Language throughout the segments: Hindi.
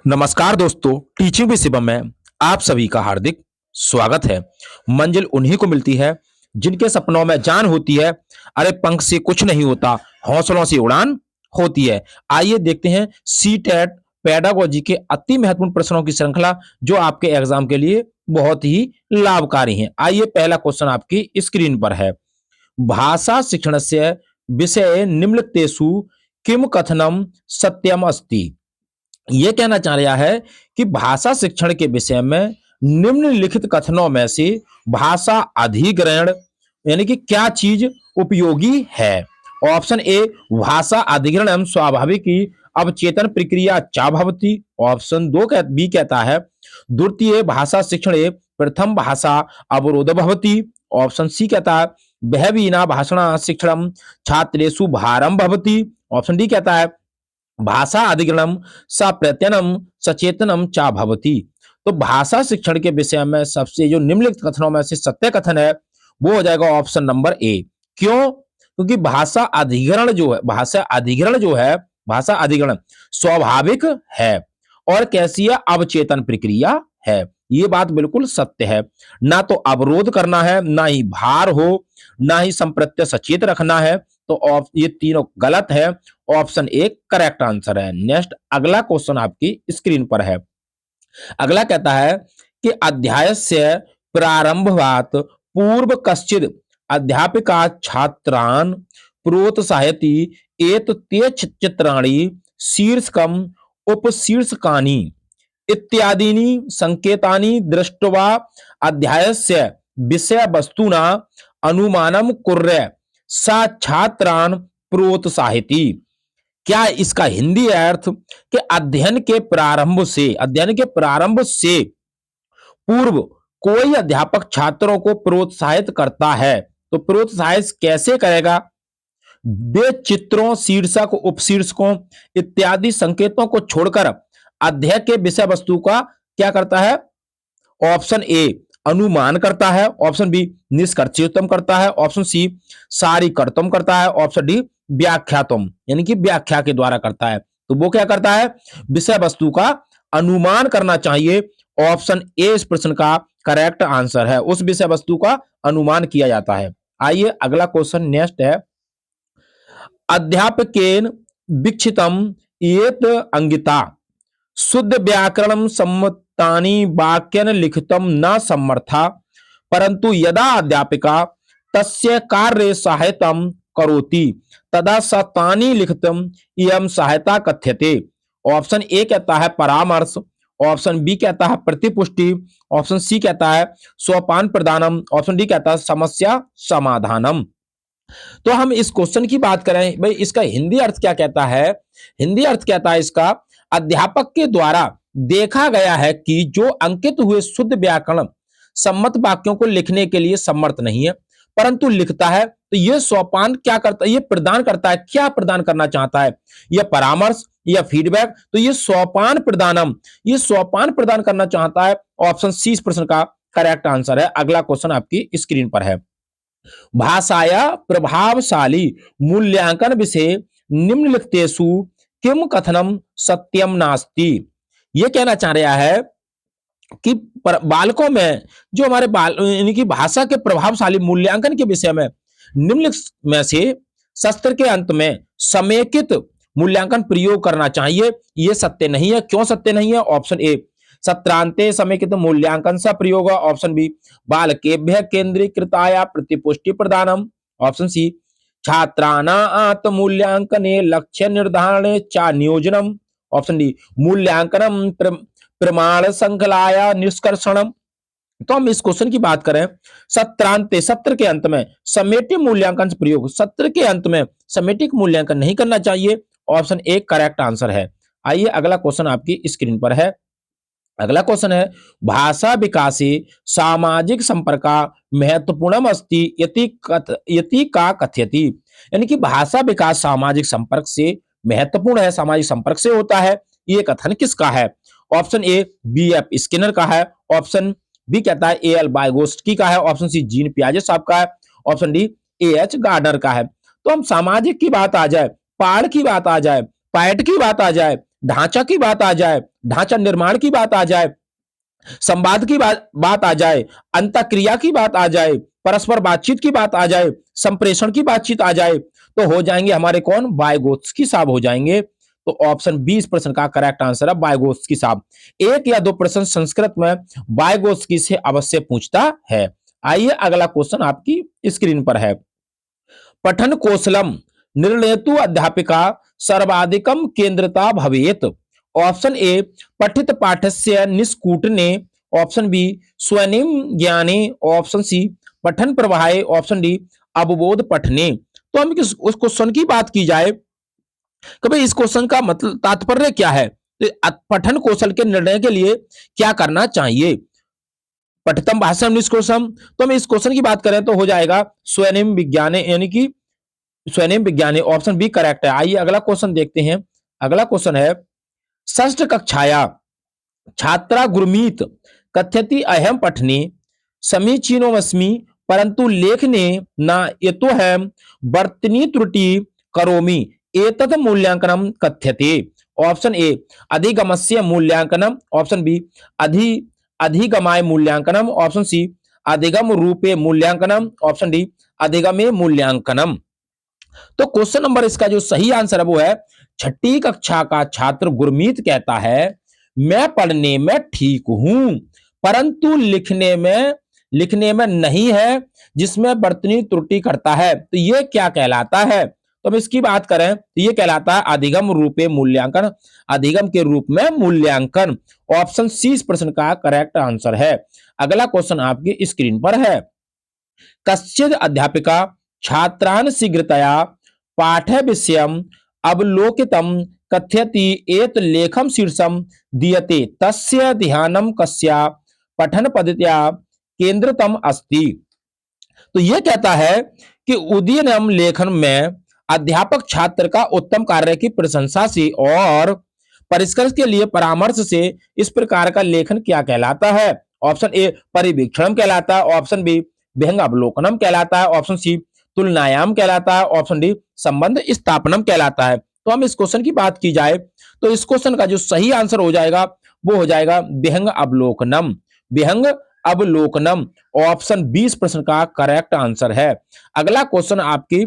नमस्कार दोस्तों, टीचिंग विद शिवम में आप सभी का हार्दिक स्वागत है। मंजिल उन्हीं को मिलती है जिनके सपनों में जान होती है। अरे पंख से कुछ नहीं होता, हौसलों से उड़ान होती है। आइए देखते हैं सीटेट पेडागोजी के अति महत्वपूर्ण प्रश्नों की श्रृंखला जो आपके एग्जाम के लिए बहुत ही लाभकारी हैं। आइए पहला क्वेश्चन आपकी स्क्रीन पर है। भाषा शिक्षणस्य विषये निम्नलिखितेषु किम कथनम सत्यम अस्ति। ये कहना चाह रहा है कि भाषा शिक्षण के विषय में निम्नलिखित कथनों में से भाषा अधिग्रहण यानी कि क्या चीज उपयोगी है। ऑप्शन ए, भाषा अधिग्रहण स्वाभाविक ही अवचेतन प्रक्रिया चा भवति। ऑप्शन दो बी कहता है द्वितीय भाषा शिक्षणे प्रथम भाषा अवरोध भवति। ऑप्शन सी कहता है बहवीना भाषण शिक्षण छात्रेषु भारम भवति। ऑप्शन डी कहता है भाषा अधिग्रहणम सप्रत्ययनम सचेतनम चा भवति। तो भाषा शिक्षण के विषय में सबसे जो निम्नलिखित कथनों में से सत्य कथन है वो हो जाएगा ऑप्शन नंबर ए। क्यों? क्योंकि भाषा अधिग्रहण स्वाभाविक है और कैसी है, अवचेतन प्रक्रिया है। ये बात बिल्कुल सत्य है। ना तो अवरोध करना है, ना ही भार हो, ना ही संप्रत्यय सचेत रखना है। तो ये तीनों गलत है। ऑप्शन ए करेक्ट आंसर है। नेक्स्ट अगला क्वेश्चन आपकी स्क्रीन पर है। अगला कहता है कि अध्याय से प्रारंभवात पूर्व कश्चिद अध्यापिका छात्रान प्रोत्साहति एत ते चित्राणि शीर्षकम उपशीर्षकानि इत्यादीनि संकेतानि दृष्ट्वा अध्यायस्य विषय वस्तुना अनुमानम कुर्य सा छात्रान प्रोत्साहिती। क्या इसका हिंदी अर्थ कि अध्ययन के प्रारंभ से पूर्व कोई अध्यापक छात्रों को प्रोत्साहित करता है तो प्रोत्साहित कैसे करेगा? वे चित्रों, शीर्षक, उपशीर्षकों इत्यादि संकेतों को छोड़कर अध्ययन के विषय वस्तु का क्या करता है? ऑप्शन ए अनुमान करता है। ऑप्शन बी निष्कर्षोत्तम करता है। ऑप्शन सी सारीकर्तम करता है। ऑप्शन डी व्याख्यातम यानी कि व्याख्या के द्वारा करता है। तो वो क्या करता है? विषय वस्तु का अनुमान करना चाहिए। ऑप्शन ए इस प्रश्न का करेक्ट आंसर है। उस विषय वस्तु का अनुमान किया जाता है। आइए अगला क्वेश्चन नेक्स्ट है। अध्यापकेन विक्षितम येत अंगिता शुद्ध व्याकरण सम्मतानि वाक्यन लिखितम न समर्था परंतु यदा अध्यापिका तस्य कार्य सहायतम करोति तदा सतानि लिखितम इयम सहायता कथ्यते। ऑप्शन ए कहता है परामर्श। ऑप्शन बी कहता है प्रतिपुष्टि। ऑप्शन सी कहता है सोपान प्रदानम। ऑप्शन डी कहता है समस्या समाधानम। तो हम इस क्वेश्चन की बात करें भाई, इसका हिंदी अर्थ क्या कहता है? हिंदी अर्थ कहता है इसका, अध्यापक के द्वारा देखा गया है कि जो अंकित हुए शुद्ध व्याकरण सम्मत वाक्यों को लिखने के लिए समर्थ नहीं है परंतु लिखता है, तो यह सोपान क्या करता है? ये प्रदान करता है। क्या प्रदान करना चाहता है? यह परामर्श या फीडबैक। तो ये सोपान प्रदानम, ये सोपान प्रदान करना चाहता है। ऑप्शन सी इस प्रश्न का करेक्ट आंसर है। अगला क्वेश्चन आपकी स्क्रीन पर है। भाषाया प्रभावशाली मूल्यांकन विषय निम्नलिखितेषु किम कथनम सत्यम नास्ति। यह कहना चाह रहा है कि बालकों में जो हमारे बाल यानी कि भाषा के प्रभावशाली मूल्यांकन के विषय में निम्नलिखित में से सत्र के अंत में समेकित मूल्यांकन प्रयोग करना चाहिए। यह सत्य नहीं है। क्यों सत्य नहीं है? ऑप्शन ए सत्रांते समेकित मूल्यांकन सा प्रयोग। ऑप्शन बी बालकेभ्य केंद्रीकृताया प्रतिपुष्टि प्रदानम। ऑप्शन सी छात्राणा आत्मूल्यांकने लक्ष्य निर्धारणे चा नियोजनम। ऑप्शन डी मूल्यांकनम प्रमाण श्रृंखलाया निष्कर्षणम। तो हम इस क्वेश्चन की बात करें, सत्रांते सत्र के अंत में समेटिक मूल्यांकन से प्रयोग, सत्र के अंत में समेटिक मूल्यांकन नहीं करना चाहिए। ऑप्शन ए करेक्ट आंसर है। आइए अगला क्वेश्चन आपकी स्क्रीन पर है। अगला क्वेश्चन है भाषा विकासे सामाजिक संपर्क महत्वपूर्णम अस्ति यति का कथयति। यानी कि भाषा विकास सामाजिक संपर्क से महत्वपूर्ण है, सामाजिक संपर्क से होता है। ये कथन किसका है? Option A B F Skinner का है। ऑप्शन बी कहता है ए एल बायगोस्की का है। ऑप्शन सी जीन पियाजे साहब का है। Option D A H Gardner का है। तो हम सामाजिक की बात आ जाए, पाड़ की बात आ जाए, पैट की बात आ जाए, ढांचा की बात आ जाए, ढांचा निर्माण की बात आ जाए, संवाद की बात आ जाए, अंतःक्रिया की बात आ जाए, परस्पर बातचीत की बात आ जाए, संप्रेषण की बातचीत आ जाए, तो हो जाएंगे हमारे कौन, वाइगोत्स्की साहब हो जाएंगे। तो ऑप्शन 20 प्रश्न का करेक्ट आंसर है वाइगोत्स्की साहब। एक या दो प्रश्न संस्कृत में वाइगोत्स्की से अवश्य पूछता है। आइए अगला क्वेश्चन आपकी स्क्रीन पर है। पठन कौशलम निर्णेतु अध्यापिका सर्वाधिकम केंद्रता भवेत। ऑप्शन ए पठित पाठस्य निष्कूटने, ऑप्शन बी स्वनिम ज्ञाने, ऑप्शन सी पठन प्रवाहे, ऑप्शन डी अवबोध पठने। तो हम उस क्वेश्चन की बात की जाए कि भाई इस क्वेश्चन का मतलब तात्पर्य क्या है, तो पठन कौशल के निर्णय के लिए क्या करना चाहिए, पठितम भाषण निष्कोशम। तो हम इस क्वेश्चन की बात करें तो हो जाएगा स्वनिम विज्ञाने, यानी कि स्वनिम विज्ञानी, ऑप्शन बी करेक्ट है। आइए अगला क्वेश्चन देखते हैं। अगला क्वेश्चन है, षष्ठ कक्षाया छात्रा गुरमीत कथ्यति अहम पठने समीचीनोमस्मि परंतु लेखने न यतोहम वर्तनी त्रुटि करोमि एतत् मूल्यांकनम कथ्यते। ऑप्शन ए अधिगमस्य मूल्यांकनम, ऑप्शन बी अधि अधिगमाय मूल्यांकनम, ऑप्शन सी अधिगम रूपे मूल्यांकनम, ऑप्शन डी अधिगमे मूल्यांकनम। तो क्वेश्चन नंबर इसका जो सही आंसर है वो है, छठी कक्षा का छात्र गुरमीत कहता है मैं पढ़ने में ठीक हूं परंतु लिखने में नहीं है, जिसमें वर्तनी त्रुटि करता है। तो ये क्या कहलाता है, तो हम इसकी बात करें तो ये कहलाता है अधिगम रूपे मूल्यांकन, अधिगम के रूप में मूल्यांकन। ऑप्शन सी इस प्रश्न का करेक्ट आंसर है। अगला क्वेश्चन आपकी स्क्रीन पर है। कश्चिद अध्यापिका छात्रान् शीघ्रतया पाठ्य विषयम् अवलोकितं कथयति एत लेखम शीर्षम दीयते तस्य ध्यानं कस्या पठन पद्धत्या केंद्रतम अस्ति। तो यह कहता है कि उदीयनम लेखन में अध्यापक छात्र का उत्तम कार्य की प्रशंसा से और परिष्करण के लिए परामर्श से इस प्रकार का लेखन क्या कहलाता है। ऑप्शन ए परिवीक्षण कहलाता है, ऑप्शन बी विहंग अवलोकनम कहलाता है, ऑप्शन सी तुलनायाम कहलाता है, ऑप्शन डी संबंध स्थापनम कहलाता है। तो हम इस क्वेश्चन की बात की जाए तो इस क्वेश्चन का जो सही आंसर हो जाएगा वो हो जाएगा विहंग अवलोकनम, विहंग अवलोकनम। ऑप्शन 20 प्रश्न का करेक्ट आंसर है। अगला क्वेश्चन आपकी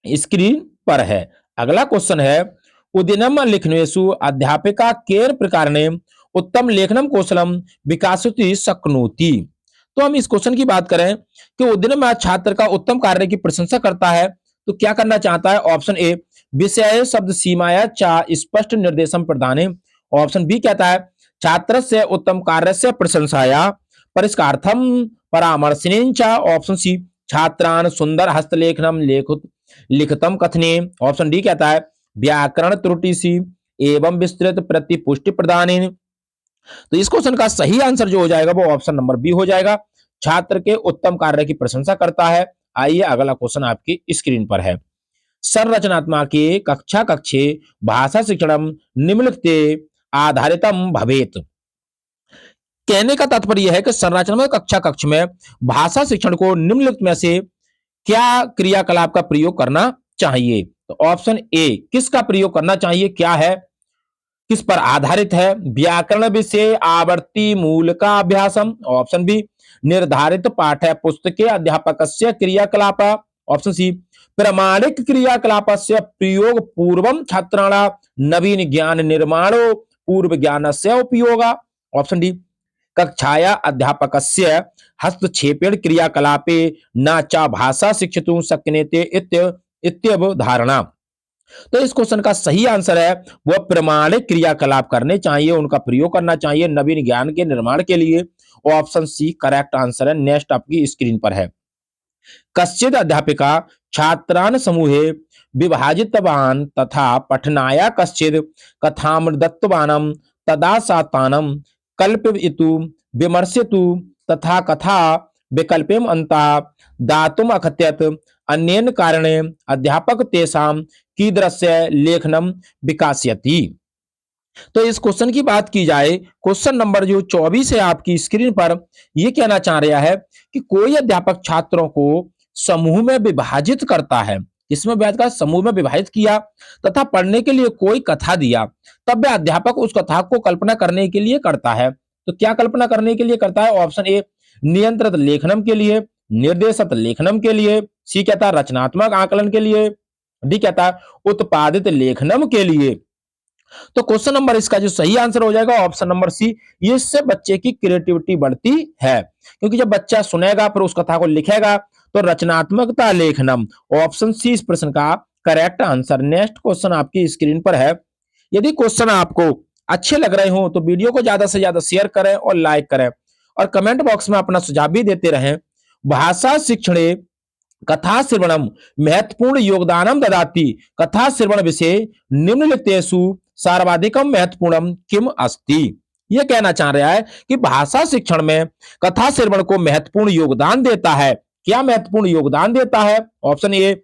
स्क्रीन पर है। अगला क्वेश्चन है, उदिनम लिखनेषु अध्यापिका केर प्रकारणे उत्तम लेखनम कौशलम विकासति शक्नोति। तो हम इस क्वेश्चन की बात करें कि उद्यम छात्र का उत्तम कार्य की प्रशंसा करता है तो क्या करना चाहता है। ऑप्शन ए विषय शब्द सीमाया चा स्पष्ट निर्देशम प्रदाने, ऑप्शन बी कहता है छात्र से उत्तम कार्य से प्रशंसाया परिष्कार्थम परामर्शनेन चा, ऑप्शन सी छात्रान सुंदर हस्तलेखनम लिखतम कथने, ऑप्शन डी कहता है व्याकरण त्रुटि सी एवं विस्तृत प्रतिपुष्टि प्रदान। तो इस क्वेश्चन का सही आंसर जो हो जाएगा वो ऑप्शन नंबर बी हो जाएगा, छात्र के उत्तम कार्य की प्रशंसा करता है। आइए अगला क्वेश्चन आपकी स्क्रीन पर है। संरचनात्मक के कक्षा कक्षे भाषा शिक्षणम निम्नलिखित आधारितम भवेत। कहने का तात्पर्य है कि संरचनात्मक कक्षा कक्ष में भाषा शिक्षण को निम्नलिखित में से क्या क्रियाकलाप का प्रयोग करना चाहिए। तो ऑप्शन ए किसका प्रयोग करना चाहिए, क्या है, किस पर आधारित है, व्याकरण विषय आवर्ती मूल का अभ्यासम, ऑप्शन बी निर्धारित पाठ्य पुस्तके अध्यापकस्य क्रियाकलाप, ऑप्शन सी प्रमाणिक क्रियाकलापस्य प्रयोग पूर्वम छात्राणां नवीन ज्ञान निर्माणो पूर्व ज्ञानस्य उपयोग, ऑप्शन डी कक्षाया अध्यापकस्य हस्तक्षेपेण क्रियाकलापे न च भाषा शिक्षितुं शक्यते इत्यवधारणा। तो इस क्वेश्चन का सही आंसर है वह प्रमाणिक क्रियाकलाप करने चाहिए, उनका प्रयोग करना चाहिए नवीन ज्ञान के निर्माण के लिए। ऑप्शन सी करेक्ट आंसर है। नेक्स्ट आपकी स्क्रीन पर है। कश्चिद अध्यापिका छात्रान समूहे विभाजितवान तथा पठनाया कश्चिद कथामृतत्वानम तदा सातानम कल्पयितु विमर्शयतु तथा कथा विकल्पेम अंता दातुम अकथयत अन्येन कारणे अध्यापक तेषां कीदृश्य लेखनम विकासयति। तो इस क्वेश्चन की बात की जाए, क्वेश्चन नंबर जो 24 है आपकी स्क्रीन पर, यह कहना चाह रहा है कि कोई अध्यापक छात्रों को समूह में विभाजित करता है किसमें विभाजित किया? समूह में विभाजित किया तथा पढ़ने के लिए कोई कथा दिया, तब वह अध्यापक उस कथा को कल्पना करने के लिए करता है। तो क्या कल्पना करने के लिए करता है? ऑप्शन ए नियंत्रित लेखनम के लिए, निर्देशित लेखनम के लिए, सी कहता है रचनात्मक आकलन के लिए, डी कहता है उत्पादित लेखनम के लिए। तो क्वेश्चन नंबर इसका जो सही आंसर हो जाएगा ऑप्शन नंबर सी। ये इससे बच्चे की क्रिएटिविटी बढ़ती है, क्योंकि जब बच्चा सुनेगा फिर उस कथा को लिखेगा तो रचनात्मकता लेखनम। ऑप्शन सी इस प्रश्न का करेक्ट आंसर। नेक्स्ट क्वेश्चन आपकी स्क्रीन पर है। यदि क्वेश्चन आपको अच्छे लग रहे हो तो वीडियो को ज्यादा से ज्यादा शेयर करें और लाइक करें और कमेंट बॉक्स में अपना सुझाव भी देते रहें। भाषा शिक्षणे कथा श्रवणम महत्वपूर्ण योगदानम ददाति, कथा श्रवण विषय निम्नलिखितेषु सर्वाधिकम महत्वपूर्णम किम अस्ति। यह कहना चाह रहा है कि भाषा शिक्षण में कथा श्रवण को महत्वपूर्ण योगदान देता है। क्या महत्वपूर्ण योगदान देता है? ऑप्शन ए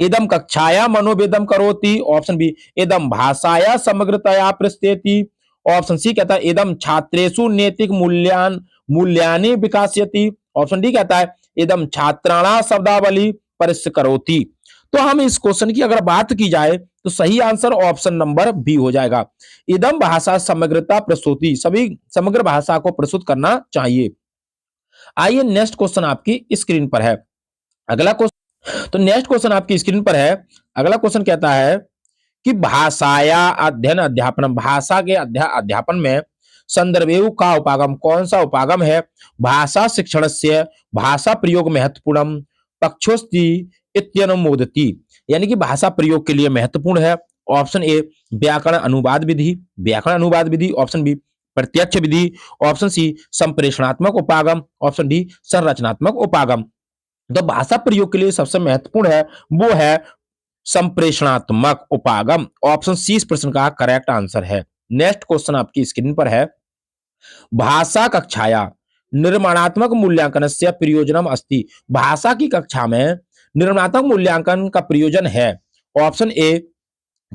इदम कक्षाया मनोवेदम करोति, ऑप्शन बी इदम भाषाया समग्रतया प्रस्तुति, ऑप्शन सी कहता है इदम छात्रेषु नैतिक मूल्यानि विकासयति, ऑप्शन डी कहता है इदम छात्राणा शब्दावली परिष्करोति। तो हम इस क्वेश्चन की अगर बात की जाए तो सही आंसर ऑप्शन नंबर बी हो जाएगा। इदम भाषा समग्रता प्रस्तुति, सभी समग्र भाषा को प्रस्तुत करना चाहिए। आइए नेक्स्ट क्वेश्चन आपकी स्क्रीन पर है। अगला क्वेश्चन, तो नेक्स्ट क्वेश्चन आपकी स्क्रीन पर है। अगला क्वेश्चन कहता है कि भाषाया अध्ययन अध्यापन, भाषा के अध्यापन में संदर्भेव का उपागम, कौन सा उपागम है? भाषा शिक्षण से भाषा प्रयोग महत्वपूर्ण पक्षोस्ति इत्यनुमोदति, यानी कि भाषा प्रयोग के लिए महत्वपूर्ण है। ऑप्शन ए व्याकरण अनुवाद विधि, व्याकरण अनुवाद विधि, ऑप्शन बी प्रत्यक्ष विधि, ऑप्शन सी संप्रेषणात्मक उपागम, ऑप्शन डी संरचनात्मक उपागम। तो भाषा प्रयोग के लिए सबसे महत्वपूर्ण है वो है संप्रेषणात्मक उपागम। ऑप्शन सी इस प्रश्न का करेक्ट आंसर है। नेक्स्ट क्वेश्चन आपकी स्क्रीन पर है। भाषा कक्षाया निर्माणात्मक मूल्यांकन से प्रयोजनम अस्ति, भाषा की कक्षा में निर्माणात्मक मूल्यांकन का प्रयोजन है। ऑप्शन ए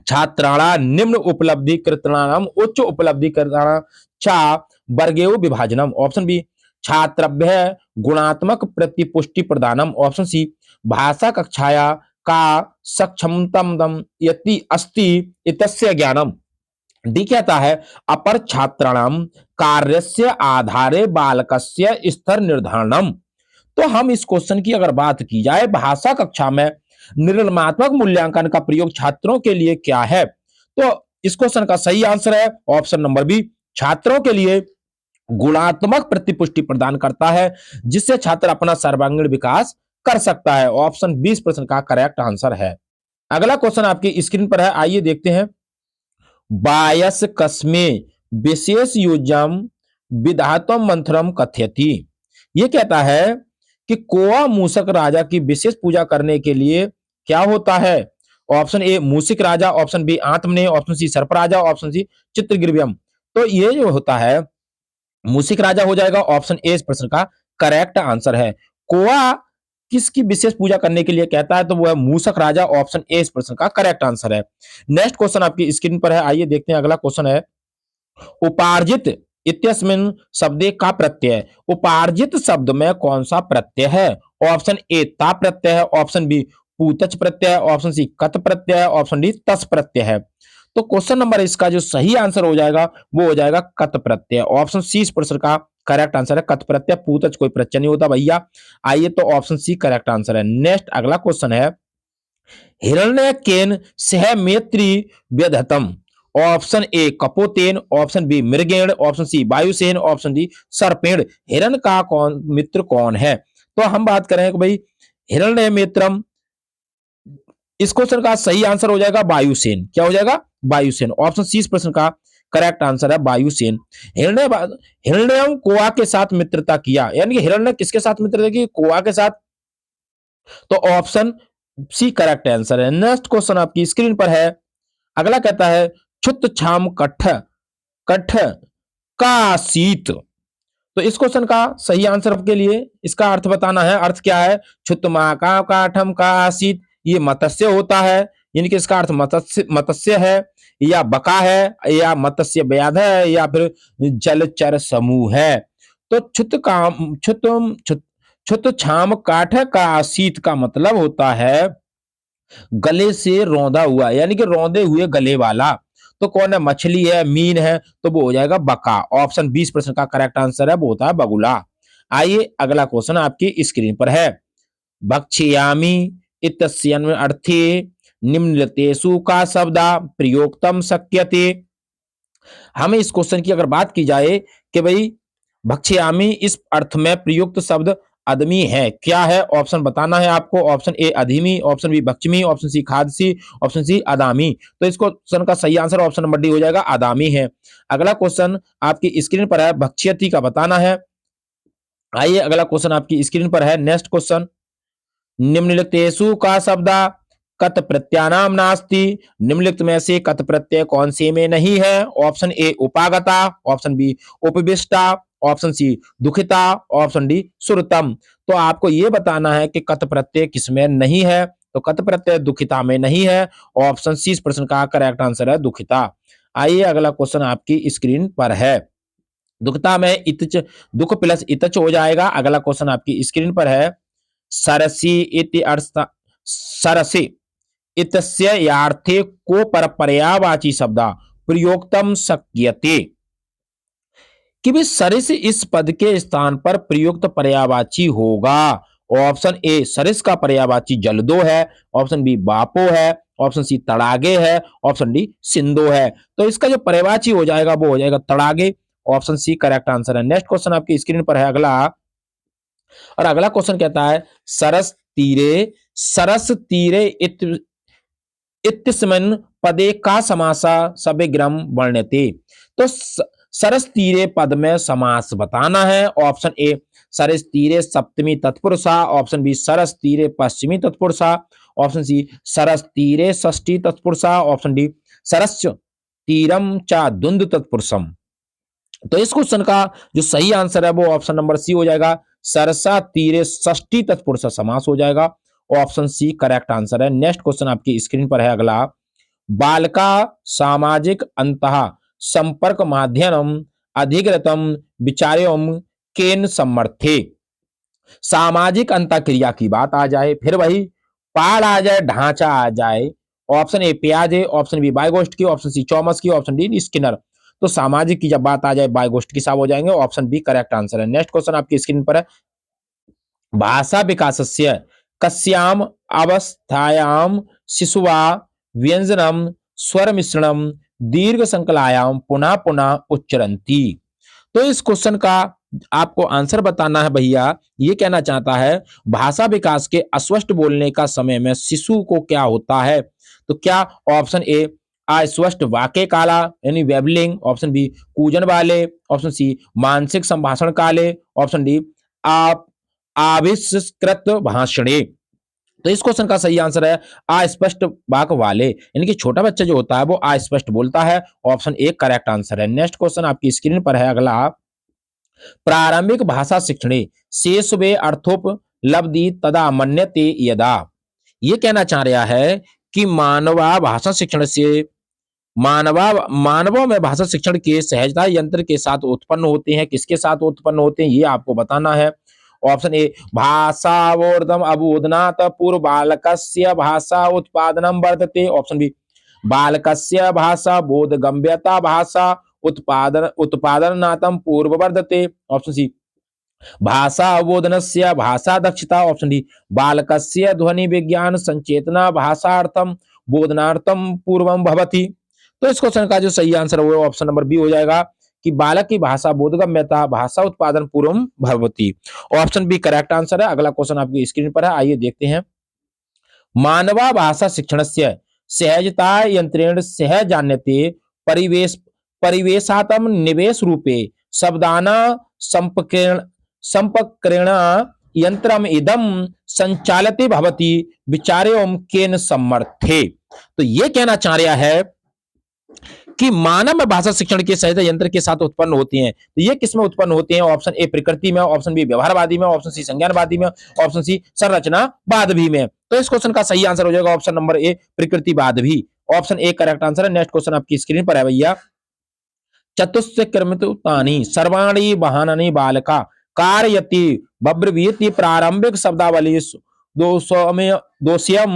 छात्राणा निम्न उपलब्धि कृतनाम उच्च उपलब्धि कृतनाम चा वर्गेव विभाजनम, ऑप्शन बी छात्रभ्य गुणात्मक प्रतिपुष्टि प्रदानम, ऑप्शन सी भाषा कक्षाया का सक्षमतम यति अस्ति इतस्य ज्ञानम, डी कहता है अपर छात्राणाम कार्यस्य आधारे बालकस्य स्तर निर्धारणम। तो हम इस क्वेश्चन की अगर बात की जाए भाषा कक्षा में निर्माणात्मक मूल्यांकन का प्रयोग छात्रों के लिए क्या है, तो इस क्वेश्चन का सही आंसर है ऑप्शन नंबर बी, छात्रों के लिए गुणात्मक प्रतिपुष्टि प्रदान करता है जिससे छात्र अपना सर्वांगीण विकास कर सकता है। ऑप्शन 20 प्रश्न का करेक्ट आंसर है। अगला क्वेश्चन आपकी स्क्रीन पर है, आइए देखते हैं। बायस कस्मे विशेष योजम विधातम मंत्रम कथयति, यह कहता है कि कोआ मूषक राजा की विशेष पूजा करने के लिए क्या होता है? ऑप्शन ए मूषिक राजा, ऑप्शन बी आत्मने, ऑप्शन सी सर्प राजा, ऑप्शन सी चित्रगिरव्यम। तो ये जो होता है मूषिक राजा हो जाएगा। ऑप्शन ए इस प्रश्न का करेक्ट आंसर है। कोआ किसकी विशेष पूजा करने के लिए कहता है? तो वो है मूषक राजा। ऑप्शन ए इस प्रश्न का करेक्ट आंसर है। नेक्स्ट क्वेश्चन आपकी स्क्रीन पर है, आइए देखते हैं। अगला क्वेश्चन है उपार्जित इत्यस्मिन शब्दे का प्रत्यय, उपार्जित शब्द में कौन सा प्रत्यय है? ऑप्शन ए ता प्रत्यय है, ऑप्शन बी पूतच प्रत्यय, ऑप्शन सी कत प्रत्यय, ऑप्शन डी तस प्रत्यय है। तो क्वेश्चन नंबर इसका जो सही आंसर हो जाएगा वो हो जाएगा कत प्रत्यय। ऑप्शन सी इस प्रश्न का करेक्ट आंसर है। कत प्रत्यय, पूतच कोई प्रत्यय नहीं होता भैया। आइए तो ऑप्शन सी करेक्ट आंसर है। नेक्स्ट अगला क्वेश्चन है हिरण्यकेन सह मैत्री व्यधतम, ऑप्शन ए कपोतेन, ऑप्शन बी मृगेण, ऑप्शन सी वायुसेन, ऑप्शन डी सर्पेण। हिरण का कौन मित्र कौन है? तो हम बात करें कि भाई हिरण्य मित्रम, इस क्वेश्चन का सही आंसर हो जाएगा वायुसेन। क्या हो जाएगा? वायुसेन। ऑप्शन सी इस प्रश्न का करेक्ट आंसर है वायुसेन। हिरण्य कोआ के साथ मित्रता किया, यानी कि हिरण्य किसके साथ मित्रता की? कोआ के साथ। तो ऑप्शन सी करेक्ट आंसर है। नेक्स्ट क्वेश्चन आपकी स्क्रीन पर है। अगला कहता है छुत छाम कठ कठ का शीत। तो इस क्वेश्चन का सही आंसर के लिए इसका अर्थ बताना है। अर्थ क्या है? छुत मा का काठम का आसीत, ये मत्स्य होता है, यानी कि इसका अर्थ मत्स्य है या बका है या मत्स्य व्याध है या फिर जलचर समूह है। तो छुत काम छुत छुत छुत छाम काठ का आसीत का मतलब होता है गले से रौंदा हुआ, यानी कि रौंदे हुए गले वाला। तो कौन है? मछली है, मीन है, तो वो हो जाएगा बका। ऑप्शन 20 प्रश्न का करेक्ट आंसर है, वो होता है बगुला। आइए अगला क्वेश्चन आपकी स्क्रीन पर है। भक्ष्यामि इत्यस्मिन् अर्थे निम्नलिखितेषु का शब्दा प्रयोक्तम शक्यते। हमें इस क्वेश्चन की अगर बात की जाए कि भाई भक्ष्यामि इस अर्थ में प्रयुक्त शब्द अदमी है, क्या है? ऑप्शन बताना है आपको। ऑप्शन ए अधीमी, ऑप्शन बी भक्षमी, ऑप्शन सी खादसी, ऑप्शन सी अदामी। तो इस क्वेश्चन का सही आंसर ऑप्शन नंबर डी हो जाएगा, अदामी है। अगला क्वेश्चन आपकी स्क्रीन पर है, भक्ष्यति का बताना है। आइए अगला क्वेश्चन आपकी स्क्रीन पर है, नेक्स्ट क्वेश्चन। निम्नलिखितेषु का शब्द कत प्रत्यानाम नास्ति। निम्नलिखित में से कत प्रत्यय कौन से में नहीं है? ऑप्शन ए उपागता, ऑप्शन बी उपविष्टा, ऑप्शन सी दुखिता, ऑप्शन डी सुरतम। तो आपको यह बताना है कि कत प्रत्यय किसमें नहीं है। तो कत प्रत्यय दुखिता में नहीं है। ऑप्शन सी इस प्रश्न का करेक्ट आंसर है, दुखिता। आइए अगला क्वेश्चन आपकी स्क्रीन पर है। दुखिता में इतच, दुख प्लस इतच हो जाएगा। अगला क्वेश्चन आपकी स्क्रीन पर है। सरसी इति अर्थ, सरसी इतस्य यार्थे को पर पर्यायवाची शब्द प्रयोक्तम शक्यते। कि भी सरिस इस पद के स्थान पर प्रयुक्त पर्यायवाची होगा। ऑप्शन ए सरिस का पर्यायवाची जलदो है, ऑप्शन बी बापो है, ऑप्शन सी तड़ागे है, ऑप्शन डी सिंधो है। तो इसका जो पर्यायवाची हो जाएगा वो हो जाएगा तड़ागे। ऑप्शन सी करेक्ट आंसर है। नेक्स्ट क्वेश्चन आपकी स्क्रीन पर है अगला, और अगला क्वेश्चन कहता है सरस तीरे इत्यस्मिन् पदे का समासा सबिग्रम वर्ण्यते। तो सरस तीरे पद में समास बताना है। ऑप्शन ए सरस तीरे सप्तमी तत्पुरुषा, ऑप्शन बी सरस तीरे पश्चिमी तत्पुरुषा, ऑप्शन सी सरस तीरे षष्ठी तत्पुरुषा, ऑप्शन डी सरस तीरम चा द्वंद तत्पुरुषम। तो इस क्वेश्चन का जो सही आंसर है वो ऑप्शन नंबर सी हो जाएगा, सरसा तीरे षष्ठी तत्पुरुष समास हो जाएगा। ऑप्शन सी करेक्ट आंसर है। नेक्स्ट क्वेश्चन आपकी स्क्रीन पर है अगला, बालका सामाजिक अंतः संपर्क माध्यम अधिकृतम विचार्यम केन समर्थे। सामाजिक अंतः क्रिया की बात आ जाए, फिर वही पाड़ आ जाए, ढांचा आ जाए। ऑप्शन ए पियाजे, ऑप्शन बी बायगोस्ट की, ऑप्शन सी चॉमस की, ऑप्शन डी स्किनर। तो सामाजिक की जब बात आ जाए बायगोस्ट की साहब हो जाएंगे। ऑप्शन बी करेक्ट आंसर है। नेक्स्ट क्वेश्चन आपकी स्क्रीन पर है, भाषा विकासस्य कस्याम अवस्थायाम शिशुवा व्यंजनम स्वर मिश्रणम दीर्घ संकलायाम पुनः पुनः उच्चरंती। तो इस क्वेश्चन का आपको आंसर बताना है भैया। ये कहना चाहता है भाषा विकास के अस्पष्ट बोलने का समय में शिशु को क्या होता है। तो क्या ऑप्शन ए अस्पष्ट वाक्य काला यानी वेबलिंग, ऑप्शन बी कूजन वाले, ऑप्शन सी मानसिक संभाषण काले, ऑप्शन डी आप आविष्कृत भाषणे। तो इस क्वेश्चन का सही आंसर है अस्पष्ट वाक वाले, यानी कि छोटा बच्चा जो होता है वो अस्पष्ट बोलता है। ऑप्शन ए करेक्ट आंसर है। नेक्स्ट क्वेश्चन आपकी स्क्रीन पर है अगला, प्रारंभिक भाषा शिक्षणे शेष वे अर्थोपलब्धि तदा मन्यते यदा। ये कहना चाह रहा है कि मानवा भाषा शिक्षण से मानवों में भाषा शिक्षण के सहजता यंत्र के साथ उत्पन्न होते हैं। किसके साथ उत्पन्न होते हैं ये आपको बताना है। ऑप्शन ए भाषावोर्धम अबोधनात् पूर्व बालकस्य भाषा उत्पादनम वर्धते, ऑप्शन बी बालकस्य भाषा बोधगम्यता भाषा उत्पादनातम पूर्व वर्धते, ऑप्शन सी भाषा अवबोधनस्य भाषा दक्षता, ऑप्शन डी बालकस्य ध्वनि विज्ञान संचेतना भाषार्थम बोधनार्थम पूर्वम भवति। तो इस क्वेश्चन का जो सही आंसर है वो ऑप्शन नंबर बी हो जाएगा कि बालक की भाषा बोधगम्यता भाषा उत्पादन पूर्वम भवति। ऑप्शन बी करेक्ट आंसर है। अगला क्वेश्चन आपकी स्क्रीन पर है, आइए देखते हैं। मानवा भाषा शिक्षणस्य सहजता यंत्रेण सहजान्यते परिवेश परिवेशातम निवेश रूपे शब्दाना संपकरण संपकरण यंत्रम इदम संचालित भवति विचार्यों केन समर्थे। तो ये कहना चाह रहा है कि मानव में भाषा शिक्षण के सहायता यंत्र के साथ उत्पन्न होती हैं। तो ये किसमें उत्पन्न होते हैं? ऑप्शन ए प्रकृति में, ऑप्शन बी व्यवहारवादी में, ऑप्शन सी संज्ञानवादी में, ऑप्शन सी संरचनावाद भी में। तो इस क्वेश्चन का सही आंसर हो जाएगा ऑप्शन नंबर ए प्रकृतिवाद भी। ऑप्शन ए करेक्ट आंसर है। नेक्स्ट क्वेश्चन आपकी स्क्रीन पर है भैया, चतुष्क्रमितानि सर्वाणि वाहनानि बालका कारयति बब्रवीति प्रारंभिक शब्दावली दोषयम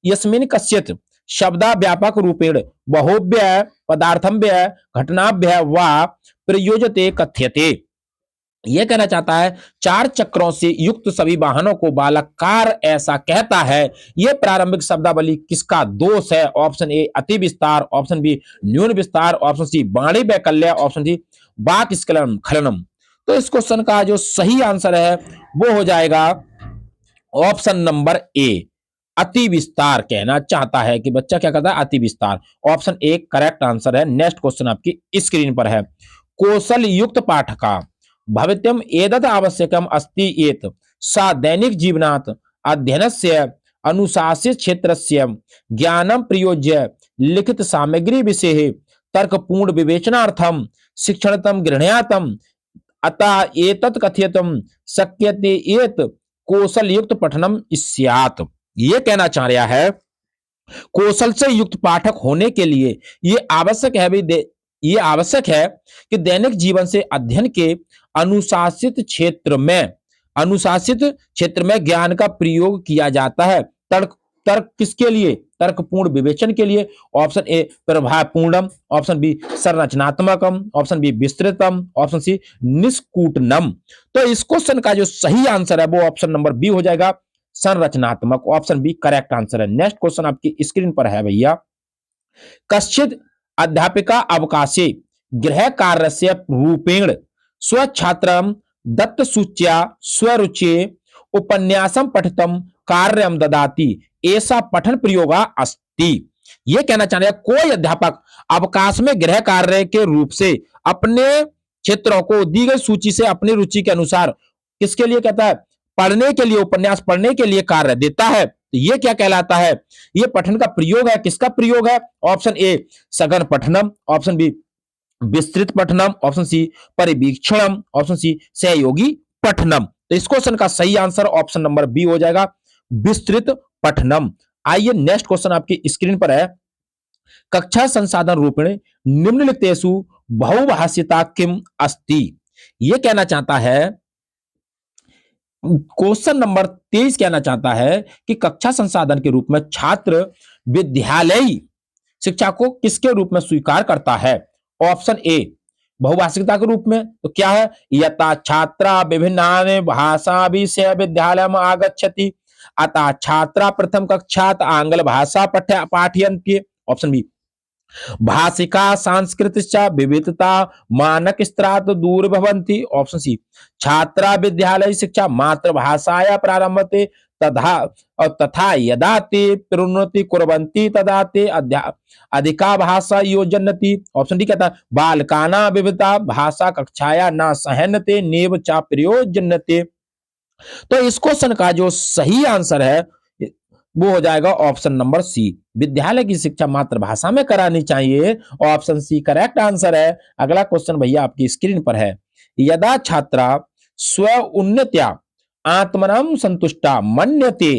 यस्मिन् कश्चित् शब्दा व्यापक रूपेण बहुव्य पदार्थव्य घटनाभ्य वा प्रयोजते कथ्यते। यह कहना चाहता है चार चक्रों से युक्त सभी वाहनों को बालकार ऐसा कहता है। यह प्रारंभिक शब्दावली किसका दोष है? ऑप्शन ए अति विस्तार, ऑप्शन बी न्यून विस्तार, ऑप्शन सी वाणी वैकल्य, ऑप्शन डी वाक स्खलन खलनम। तो इस क्वेश्चन का जो सही आंसर है वो हो जाएगा ऑप्शन नंबर ए, अति विस्तार कहना चाहता है कि बच्चा क्या कहता है, अति विस्तार। ऑप्शन ए करेक्ट आंसर है। नेक्स्ट क्वेश्चन आपकी स्क्रीन पर है। कौशल युक्त पाठका भवित्यम एतद् आवश्यकम अस्ति एत सा दैनिक जीवनात् अध्ययनस्य अनुशासित क्षेत्रस्य ज्ञानं प्रयोज्य लिखित सामग्री विषये तर्कपूर्ण विवेचनार्थम शिक्षणतम गृह्णातम अतः एतत् कथयितुं शक्यते एत कौशल युक्त पठनम स्यात्। ये कहना चाह रहा है कौशल से युक्त पाठक होने के लिए ये आवश्यक है ये आवश्यक है कि दैनिक जीवन से अध्ययन के अनुशासित क्षेत्र में ज्ञान का प्रयोग किया जाता है। तर्क तर्क किसके लिए? तर्कपूर्ण विवेचन के लिए। ऑप्शन ए प्रभावपूर्णम, ऑप्शन बी संरचनात्मकम, ऑप्शन बी विस्तृतम, ऑप्शन सी निष्कूटनम। तो इस क्वेश्चन का जो सही आंसर है वो ऑप्शन नंबर बी हो जाएगा, संरचनात्मक। ऑप्शन बी करेक्ट आंसर है। नेक्स्ट क्वेश्चन आपकी स्क्रीन पर है भैया। कश्चित् अध्यापिका अवकाशे गृह कार्यस्य रूपेण स्वछात्रं दत्तसूच्या स्वरुचे उपन्यासं पठितम कार्यं ददाति ऐसा पठन प्रयोगा अस्ति। यह कहना चाह रहे हैं कोई अध्यापक अवकाश में गृह कार्य के रूप से अपने क्षेत्रों को दी गई सूची से अपनी रुचि के अनुसार किसके लिए कहता है, पढ़ने के लिए, उपन्यास पढ़ने के लिए कार्य देता है। तो ये क्या कहलाता है? ये पठन का प्रयोग है। किसका प्रयोग है? ऑप्शन ए सघन पठनम, ऑप्शन बी विस्तृत पठनम, ऑप्शन सी परिवीक्षणम, ऑप्शन सी सहयोगी पठनम। तो इस क्वेश्चन का सही आंसर ऑप्शन नंबर बी हो जाएगा, विस्तृत पठनम। आइए नेक्स्ट क्वेश्चन आपकी स्क्रीन पर है। कक्षा संसाधन रूपेण निम्नलिखितेषु बहुभाषिता किम अस्ति। यह कहना चाहता है, क्वेश्चन नंबर 23 कहना चाहता है कि कक्षा संसाधन के रूप में छात्र विद्यालयी शिक्षा को किसके रूप में स्वीकार करता है? ऑप्शन ए बहुभाषिकता के रूप में। तो क्या है? यथा छात्रा विभिन्नानि भाषा विषय विद्यालयम् आगच्छति अतः छात्रा प्रथम कक्षात आंग्ल भाषा पाठयन्ति। ऑप्शन बी भाषिका सांस्कृतिक विविधता मानक स्तरात् दूर भवन्ति। ऑप्शन सी छात्रा विद्यालय शिक्षा मातृभाषाया प्रारम्भते तथा यदा ते प्रोन्नति कुर्वन्ति तदा ते अधिका भाषा योजन्ति। ऑप्शन डी कहता है बालकाना विविधता भाषा कक्षाया न सहन्ते नेव च प्रयोजन्ते। तो इस क्वेश्चन का जो सही आंसर है वो हो जाएगा ऑप्शन नंबर सी, विद्यालय की शिक्षा मातृभाषा में करानी चाहिए। ऑप्शन सी करेक्ट आंसर है। अगला क्वेश्चन भैया आपकी स्क्रीन पर है। यदा छात्रा स्व उन्नत्या आत्मनं संतुष्टा मन्यते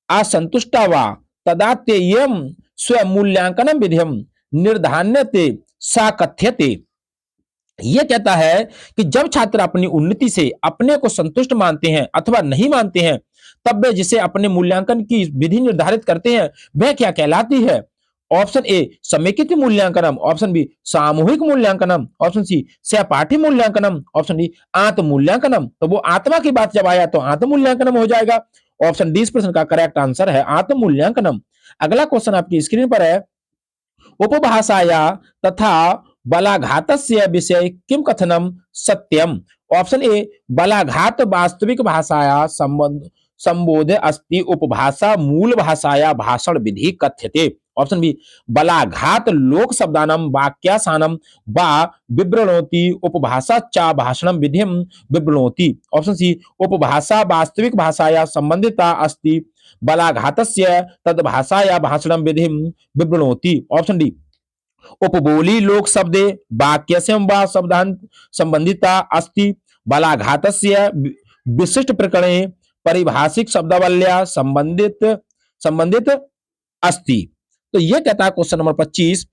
असंतुष्टा वा तदा ते यम स्व मूल्यांकन विधिम निर्धान्यते सा कथ्यते। यह कहता है कि जब छात्र अपनी उन्नति से अपने को संतुष्ट मानते हैं अथवा नहीं मानते हैं तब वे जिसे अपने मूल्यांकन की विधि निर्धारित करते हैं वह क्या कहलाती है? ऑप्शन ए समेकित मूल्यांकनम, ऑप्शन बी सामूहिक मूल्यांकनम, ऑप्शन सी सहपाठी मूल्यांकनम, ऑप्शन डी आत्म मूल्यांकनम। तो वो आत्मा की बात जब आया तो आत्म मूल्यांकनम हो जाएगा। ऑप्शन डी इस प्रश्न का करेक्ट आंसर है आत्म मूल्यांकनम। अगला क्वेश्चन आपकी स्क्रीन पर है। उपभाषाया तथा बलाघातस्य विषय किम कथनम सत्यम। ऑप्शन ए बलाघात वास्तविक भाषाया संबोधे अस्ति उपभाषा मूल भाषाया भाषण विधि कथ्यते। ऑप्शन बी बलाघात लोक शब्दानां वाक्यासानं वा विवृणोति उपभाषा च भाषणं विधिं विवृणोति। ऑप्शन सी उपभाषा वास्तविक भाषाया संबंधिता अस्ति बलाघातस्य तद भाषाया भाषणं विधिं विवृणोति। ऑप्शन डी उपबोली लोक शब्दे वाक्यस्य वा शब्दांत संबंधिता अस्ति बलाघातस्य विशिष्ट प्रकरणे परिभाषिक शब्दावल्या संबंधित अस्ति। तो यह कहता है क्वेश्चन नंबर 25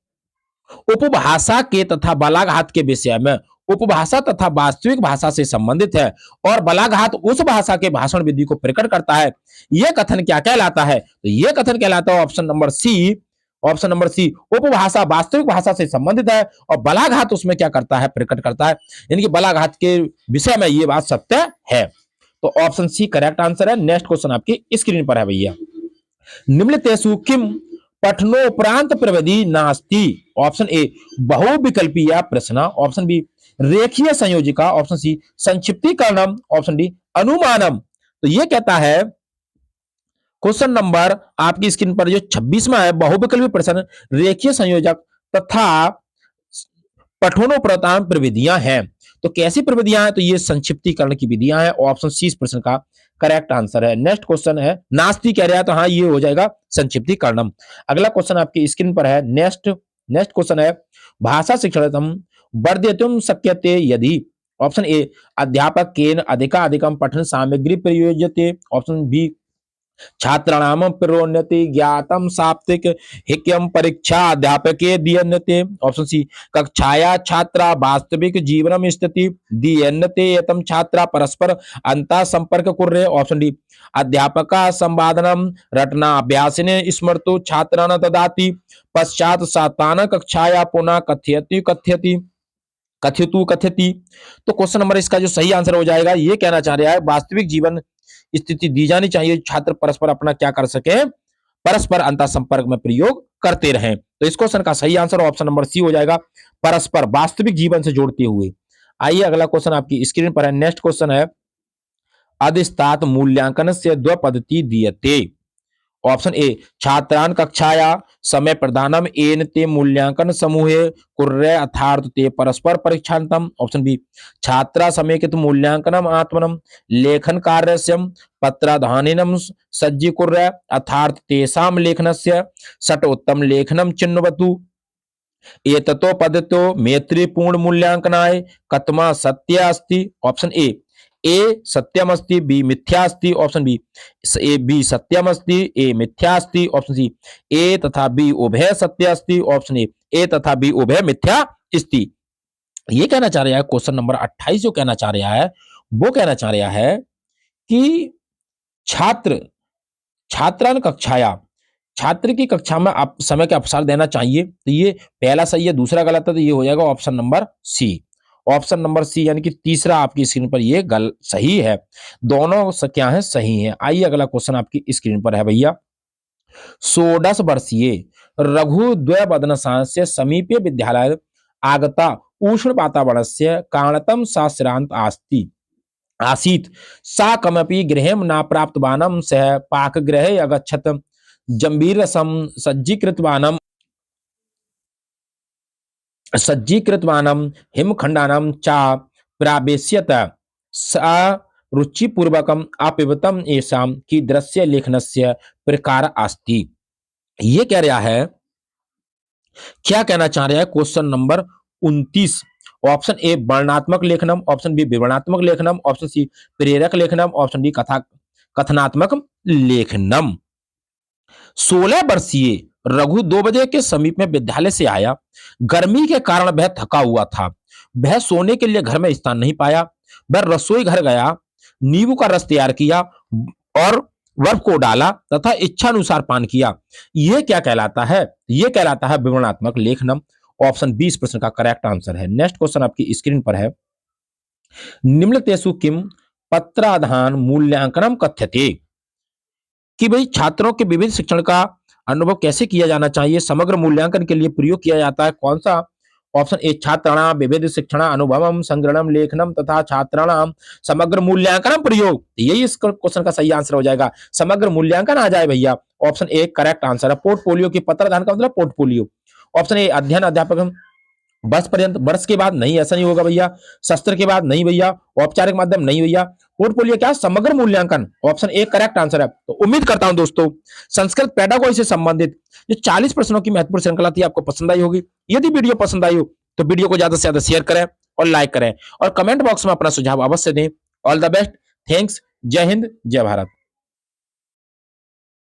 उपभाषा के तथा बलाघात के विषय में उपभाषा तथा वास्तविक भाषा से संबंधित है और बलाघात उस भाषा के भाषण विधि को प्रकट करता है। यह कथन क्या कहलाता है? तो यह कथन कहलाता है option number C. Option number C, उपभाषा वास्तविक भाषा से संबंधित है और बलाघात उसमें क्या करता है? प्रकट करता है। यानी कि बलाघात के विषय में यह बात सत्य है। तो ऑप्शन सी करेक्ट आंसर है। नेक्स्ट क्वेश्चन आपकी स्क्रीन पर है भैया। निम्नतेषु किम पठनोपरांत प्रविधि नास्ति? ऑप्शन ए बहुविकल्पीय प्रश्न, ऑप्शन बी रेखीय संयोजिका, ऑप्शन सी संक्षिप्तीकरणम, ऑप्शन डी अनुमानम। तो ये कहता है क्वेश्चन नंबर आपकी स्क्रीन पर जो 26वां है, बहुविकल्पी प्रश्न, रेखीय संयोजक तथा पठनोपरांत प्रविधियां हैं। तो कैसी प्रविधियां हैं? तो ये संक्षिप्तीकरण की विधियां हैं। ऑप्शन सी इस प्रश्न का करेक्ट आंसर है। नेक्स्ट क्वेश्चन है, नास्ति कह रहा है तो हाँ ये हो जाएगा संक्षिप्तीकरणम। अगला क्वेश्चन आपकी स्क्रीन पर है। नेक्स्ट क्वेश्चन है, भाषा शिक्षणम वर्धयितुं शक्यते यदि? ऑप्शन ए अध्यापक केन अधिकाधिकं पठन सामग्री प्रयोज्यते, ऑप्शन बी छात्राणां प्रोन्नति ज्ञातम साप्तिक हिक्यम परीक्षा अध्यापके दीयन्ते, ऑप्शन सी कक्षाया छात्रा वास्तविक जीवनम स्थिति दीयन्ते एतम छात्रा परस्पर अंतः संपर्क कुर्रे, ऑप्शन डी अध्यापका संवादनम रटना अभ्यासिने स्मृतो छात्रान् ददाति पश्चात सातान कक्षाया पुनः कथयति कथ्यति। तो क्वेश्चन नंबर इसका जो सही आंसर हो जाएगा, ये कहना चाह रहा है वास्तविक जीवन स्थिति दी जानी चाहिए, छात्र परस्पर अपना क्या कर सके? परस्पर अंतर संपर्क में प्रयोग करते रहें। तो इस क्वेश्चन का सही आंसर ऑप्शन नंबर सी हो जाएगा, परस्पर वास्तविक जीवन से जोड़ते हुए। आइए अगला क्वेश्चन आपकी स्क्रीन पर है। नेक्स्ट क्वेश्चन है, अधिस्तात मूल्यांकन से द्व पद्धति दीयते। ऑप्शन ए छात्रान कक्षाया समय प्रदानम एन ते मूल्यांकन समूहे कुर्रे अर्थात ते परस्पर परीक्षांतम, ऑप्शन बी छात्रा समेकित मूल्यांकनम आत्मनम लेखन कार्यस्यम पत्राधानिनम सज्जी कुर्रे अर्थात तेषां लेखनस्य षट उत्तम लेखनम चिन्हवतु एततो पद्धतो मैत्रीपूर्ण मूल्यांकनाय कतमा सत्य अस्ति? ऑप्शन ए सत्यम अस्ति, बी मिथ्या अस्ति, ऑप्शन बी ए बी सत्यम अस्ति, ए मिथ्या अस्ति, ऑप्शन सी ए तथा बी उभय सत्य अस्ति, ऑप्शन ए तथा बी उभय मिथ्या अस्ति। ये कहना चाह रहा है क्वेश्चन नंबर 28 जो कहना चाह रहा है, वो कहना चाह रहा है कि छात्रान कक्षाया छात्र की कक्षा में आप समय का अवसर देना चाहिए। तो ये पहला सही है, दूसरा गलत है, तो ये हो जाएगा option number C. Option number C यानी कि तीसरा आपकी स्क्रीन पर ये सही है। दोनों क्या है? सही है। आइए अगला क्वेश्चन आपकी स्क्रीन पर है भैया। 16 वर्षीय रघु द्वयवदनस्य समीपे विद्यालय आगता उष्ण वातावरणस्य कारणतम सा श्रांत आसीत् सा कमपि गृहं न प्राप्तवानं सः पाकगृहे अगच्छत् जम्बीरसं सज्जीकृतवानं हिमखंडानं च प्रावेश्यत सा रुचिपूर्वकम अपिबतम येषां की दृश्य लेखनस्य प्रकार अस्ति। ये कह रहा है, क्या कहना चाह रहा है? क्वेश्चन नंबर 29, ऑप्शन ए वर्णात्मक लेखनम, ऑप्शन बी विवरणात्मक लेखनम, ऑप्शन सी प्रेरक लेखनम, ऑप्शन डी कथनात्मक लेखनम। 16 वर्षीय रघु 2 बजे के समीप में विद्यालय से आया। गर्मी के कारण वह थका हुआ था। वह सोने के लिए घर में स्थान नहीं पाया। वह रसोई घर गया, नींबू का रस तैयार किया और बर्फ को डाला तथा इच्छा अनुसार पान किया। यह क्या कहलाता है? यह कहलाता है विवरणात्मक लेखनम। ऑप्शन बी इस प्रश्न का करेक्ट आंसर है। नेक्स्ट क्वेश्चन आपकी स्क्रीन पर है। निम्नतेषु किम पत्राधान मूल्यांकनम कथ्यते? कि भाई छात्रों के विविध शिक्षण का अनुभव कैसे किया जाना चाहिए, समग्र मूल्यांकन के लिए प्रयोग किया जाता है। कौन सा? ऑप्शन ए छात्राणाम विविध शिक्षण अनुभवम संग्रहणम लेखनम तथा छात्राणाम समग्र मूल्यांकन प्रयोग। यही इस क्वेश्चन का सही आंसर हो जाएगा। समग्र मूल्यांकन आ जाए भैया। ऑप्शन ए करेक्ट आंसर है। पोर्टफोलियो की पत्राधान का मतलब पोर्टफोलियो। ऑप्शन ए अध्ययन अध्यापक वर्ष पर्यंत, वर्ष के बाद नहीं, ऐसा नहीं होगा भैया। शस्त्र के बाद नहीं भैया। औपचारिक माध्यम नहीं भैया। पोर्टफोलियो क्या? समग्र मूल्यांकन। ऑप्शन ए करेक्ट आंसर है। तो उम्मीद करता हूं दोस्तों संस्कृत पेडागोजी से संबंधित जो 40 प्रश्नों की महत्वपूर्ण श्रृंखला थी आपको पसंद आई होगी। यदि वीडियो पसंद आई हो तो वीडियो को ज्यादा से ज्यादा शेयर करें और लाइक करें और कमेंट बॉक्स में अपना सुझाव अवश्य दें। ऑल द बेस्ट, थैंक्स, जय हिंद, जय भारत।